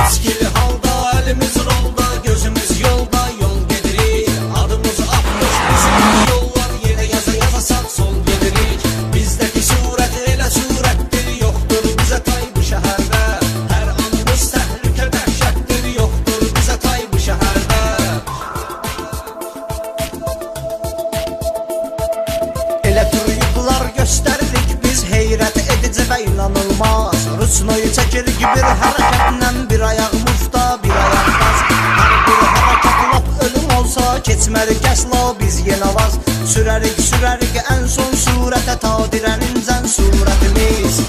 İçkili halda, elimiz rolda, gözümüz yolda, yol gedirik. Adımız atmış, bizim yollar, yine yaza yaza sağ sol gedirik. Bizdeki surət elə surətdir, yoxdur bizə tay bu şəhərdə. Hər anımız təhlükə dəhşətdir, yoxdur bizə tay bu şəhərdə. Elə türlüklər göstəririk biz, heyrət edici və inanılmaz. Rusnoyu çəkirik bir hərəkətlə, bir ayaq mufta, bir ayaq qaz. Hər bir hərəkət lap ölüm olsa, keçmərik əsla biz yenə vaz. Sürərik ən son surətə, ta dirənincən surətimiz.